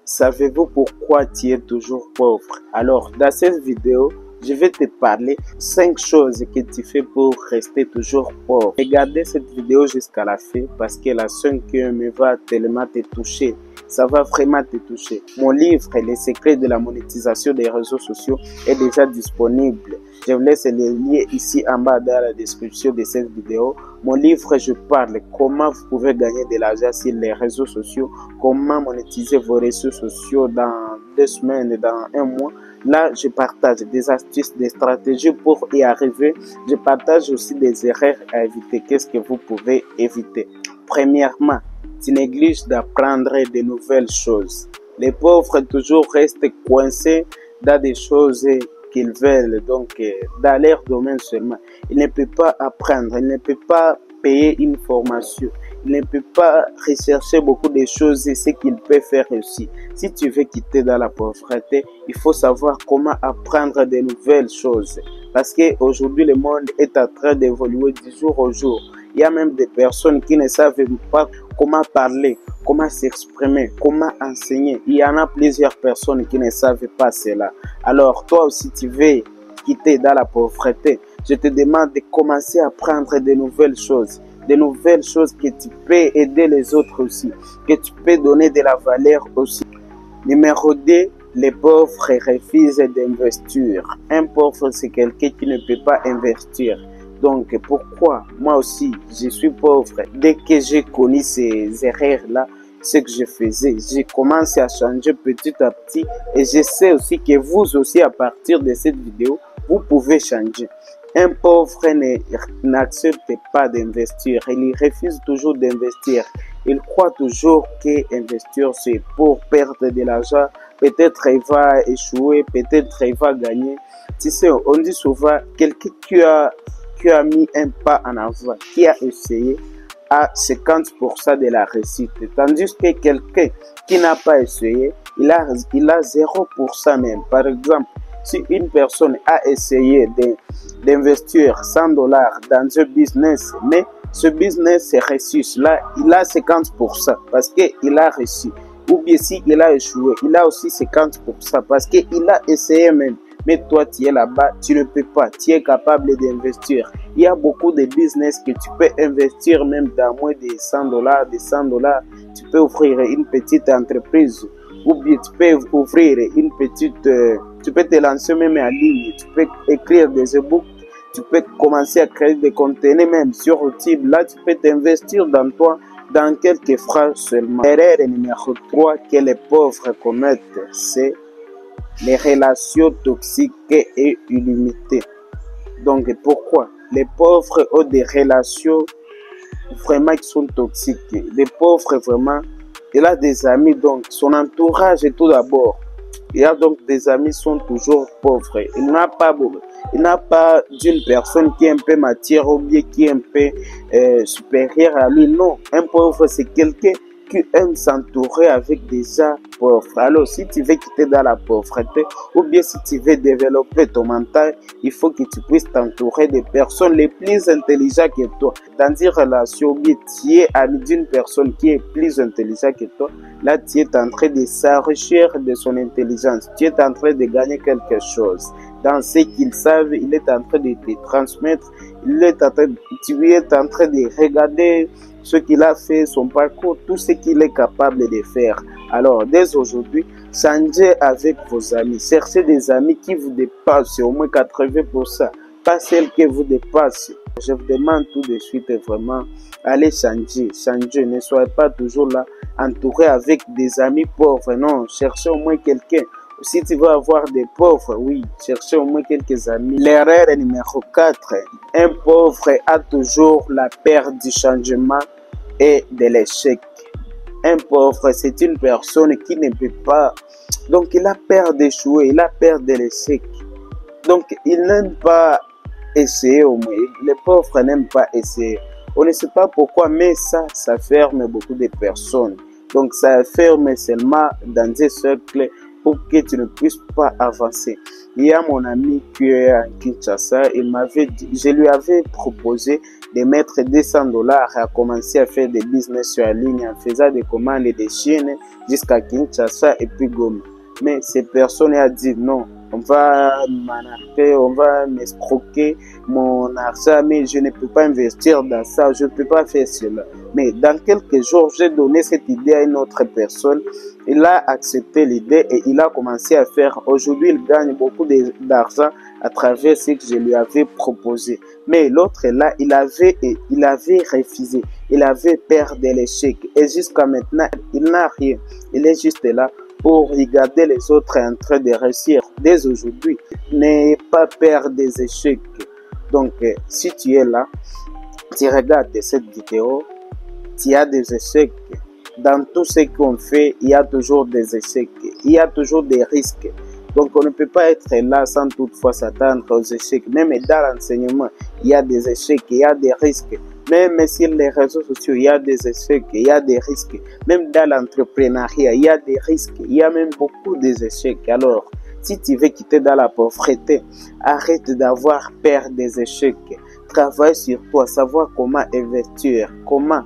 Savez-vous pourquoi tu es toujours pauvre? Alors, dans cette vidéo, je vais te parler 5 choses que tu fais pour rester toujours pauvre. Regardez cette vidéo jusqu'à la fin parce que la 5e va tellement te toucher. Ça va vraiment te toucher. Mon livre, Les secrets de la monétisation des réseaux sociaux, est déjà disponible. Je vous laisse les liens ici en bas dans la description de cette vidéo. Mon livre, je parle comment vous pouvez gagner de l'argent sur les réseaux sociaux, comment monétiser vos réseaux sociaux dans 2 semaines, dans 1 mois. Là, je partage des astuces, des stratégies pour y arriver. Je partage aussi des erreurs à éviter. Qu'est-ce que vous pouvez éviter? Premièrement, tu négliges d'apprendre de nouvelles choses. Les pauvres toujours restent coincés dans des choses qu'ils veulent, donc dans leur domaine seulement. Ils ne peuvent pas apprendre, ils ne peuvent pas payer une formation, ils ne peuvent pas rechercher beaucoup de choses et ce qu'ils peuvent faire aussi. Si tu veux quitter dans la pauvreté, il faut savoir comment apprendre de nouvelles choses. Parce qu'aujourd'hui, le monde est en train d'évoluer du jour au jour. Il y a même des personnes qui ne savent pas comment parler, comment s'exprimer, comment enseigner. Il y en a plusieurs personnes qui ne savent pas cela. Alors, toi aussi, tu veux quitter dans la pauvreté. Je te demande de commencer à apprendre de nouvelles choses que tu peux aider les autres aussi, que tu peux donner de la valeur aussi. Numéro 2, les pauvres refusent d'investir. Un pauvre, c'est quelqu'un qui ne peut pas investir. Donc, pourquoi moi aussi, je suis pauvre? Dès que j'ai connu ces erreurs-là, ce que je faisais, j'ai commencé à changer petit à petit. Et je sais aussi que vous aussi, à partir de cette vidéo, vous pouvez changer. Un pauvre n'accepte pas d'investir. Il refuse toujours d'investir. Il croit toujours qu'investir, c'est pour perdre de l'argent. Peut-être il va échouer, peut-être il va gagner. Tu sais, on dit souvent, quelqu'un qui a mis un pas en avant, qui a essayé, a 50% de la réussite. Tandis que quelqu'un qui n'a pas essayé, il a 0% même. Par exemple, si une personne a essayé d'investir $100 dans un business, mais ce business est réussi, là, il a 50% parce qu'il a réussi. Ou bien si il a échoué, il a aussi 50% parce qu'il a essayé même. Mais toi, tu es là-bas, tu ne peux pas, tu es capable d'investir. Il y a beaucoup de business que tu peux investir même dans moins de $100, Tu peux ouvrir une petite entreprise ou bien tu peux ouvrir une petite... tu peux te lancer même en ligne, tu peux écrire des e-books, tu peux commencer à créer des contenus même sur YouTube. Là, tu peux t'investir dans toi, dans quelques phrases seulement. L'erreur numéro 3 que les pauvres commettent, c'est les relations toxiques et illimitées. Donc, pourquoi? Les pauvres ont des relations vraiment qui sont toxiques. Les pauvres, vraiment, il a des amis, donc son entourage est tout d'abord. Il y a donc des amis qui sont toujours pauvres. Il n'a pas d'une personne qui est un peu matière ou bien qui est un peu supérieure à lui. Non, un pauvre, c'est quelqu'un qui aime s'entourer avec des gens pauvres. Alors, si tu veux quitter dans la pauvreté ou bien si tu veux développer ton mental, il faut que tu puisses t'entourer des personnes les plus intelligentes que toi. Dans une relation, bien, tu es ami d'une personne qui est plus intelligente que toi. Là, tu es en train de s'enrichir de son intelligence. Tu es en train de gagner quelque chose. Dans ce qu'il savent, il est en train de te transmettre. Tu es en train de regarder ce qu'il a fait, son parcours, tout ce qu'il est capable de faire. Alors, dès aujourd'hui, changez avec vos amis. Cherchez des amis qui vous dépassent au moins 80%, pas celles qui vous dépassent. Je vous demande tout de suite vraiment, allez changer. Ne soyez pas toujours là, entouré avec des amis pauvres. Non, cherchez au moins quelqu'un. Si tu veux avoir des pauvres, oui, cherchez au moins quelques amis. L'erreur numéro 4, un pauvre a toujours la peur du changement et de l'échec. Un pauvre, c'est une personne qui ne peut pas. Donc, il a peur d'échouer, il a peur de l'échec. Donc, il n'aime pas essayer au moins. Les pauvres n'aiment pas essayer. On ne sait pas pourquoi, mais ça ferme beaucoup de personnes. Donc, ça ferme seulement dans des cercles pour que tu ne puisses pas avancer. Il y a mon ami qui est à Kinshasa, je lui avais proposé de mettre 200 dollars à commencer à faire des business sur la ligne en faisant des commandes de Chine jusqu'à Kinshasa et puis Goma. Mais ces personnes ont dit non, on va m'arnaquer, on va m'escroquer mon argent, mais je ne peux pas investir dans ça, je ne peux pas faire cela. Mais dans quelques jours, j'ai donné cette idée à une autre personne. Il a accepté l'idée et il a commencé à faire. Aujourd'hui, il gagne beaucoup d'argent à travers ce que je lui avais proposé. Mais l'autre là, il avait refusé. Il avait peur de l'échec. Et jusqu'à maintenant, il n'a rien. Il est juste là pour regarder les autres en train de réussir. Dès aujourd'hui, n'ayez pas peur des échecs. Donc, si tu es là, tu regardes cette vidéo, tu as des échecs. Dans tout ce qu'on fait, il y a toujours des échecs. Il y a toujours des risques. Donc, on ne peut pas être là sans toutefois s'attendre aux échecs. Même dans l'enseignement, il y a des échecs, il y a des risques. Même sur les réseaux sociaux, il y a des échecs, il y a des risques. Même dans l'entrepreneuriat, il y a des risques. Il y a même beaucoup d'échecs. Alors, si tu veux quitter dans la pauvreté, arrête d'avoir peur des échecs. Travaille sur toi, savoir comment investir, comment.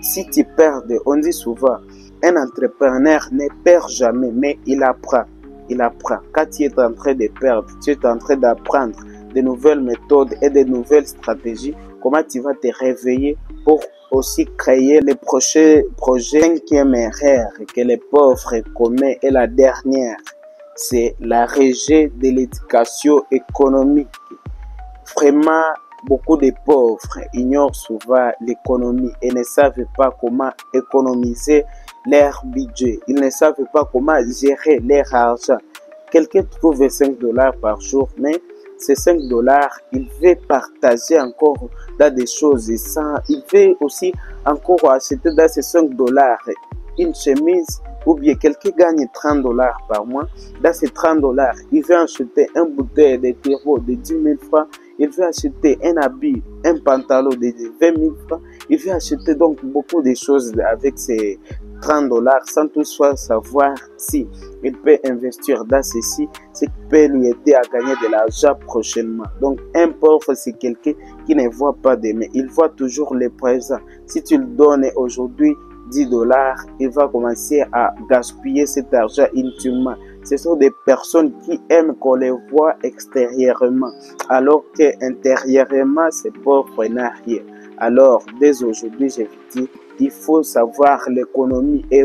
Si tu perds, on dit souvent, un entrepreneur ne perd jamais, mais il apprend. Il apprend. Quand tu es en train de perdre, tu es en train d'apprendre de nouvelles méthodes et de nouvelles stratégies. Comment tu vas te réveiller pour aussi créer les prochains projets. Cinquième erreur que les pauvres commettent est la dernière. C'est la rejet de l'éducation économique. Vraiment, beaucoup de pauvres ignorent souvent l'économie et ne savent pas comment économiser leur budget. Ils ne savent pas comment gérer leur argent. Quelqu'un trouve 5 dollars par jour, mais ces 5 dollars, il veut partager encore dans des choses. Il veut aussi encore acheter dans ces 5 dollars une chemise, ou bien quelqu'un gagne 30 dollars par mois. Dans ces 30 dollars, il veut acheter un bouteille de terreau de 10 000 francs. Il veut acheter un habit, un pantalon de 20 000 francs. Il veut acheter donc beaucoup de choses avec ces 30 dollars sans toutefois savoir si il peut investir dans ceci, ce qui peut lui aider à gagner de l'argent prochainement. Donc, un pauvre, c'est quelqu'un qui ne voit pas demain. Il voit toujours le présent. Si tu le donnes aujourd'hui 10 dollars, il va commencer à gaspiller cet argent inutilement. Ce sont des personnes qui aiment qu'on les voit extérieurement, alors qu'intérieurement, ces pauvres n'ont rien. Alors, dès aujourd'hui, je vous dis, il faut savoir l'économie et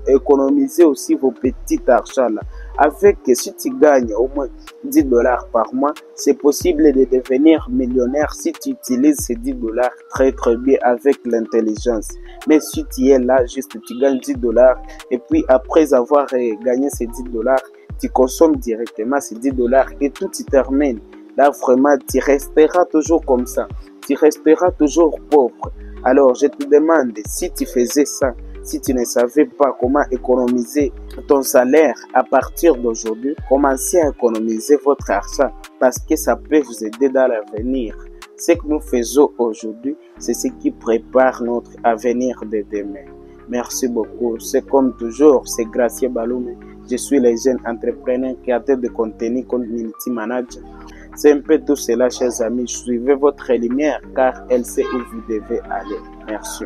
économiser aussi vos petits argents là. Avec, si tu gagnes au moins 10 dollars par mois, c'est possible de devenir millionnaire si tu utilises ces 10 dollars très bien avec l'intelligence. Mais si tu es là, juste tu gagnes 10 dollars et puis après avoir gagné ces 10 dollars, tu consommes directement ces 10 dollars et tout se termine. Là, vraiment, tu resteras toujours comme ça. Tu resteras toujours pauvre. Alors, je te demande, si tu faisais ça, si tu ne savais pas comment économiser ton salaire à partir d'aujourd'hui, commencez à économiser votre argent parce que ça peut vous aider dans l'avenir. Ce que nous faisons aujourd'hui, c'est ce qui prépare notre avenir de demain. Merci beaucoup. C'est comme toujours, c'est Gracieux Baloumé. Je suis le jeune entrepreneur, créateur de contenu, community manager. C'est un peu tout cela, chers amis. Suivez votre lumière car elle sait où vous devez aller. Merci.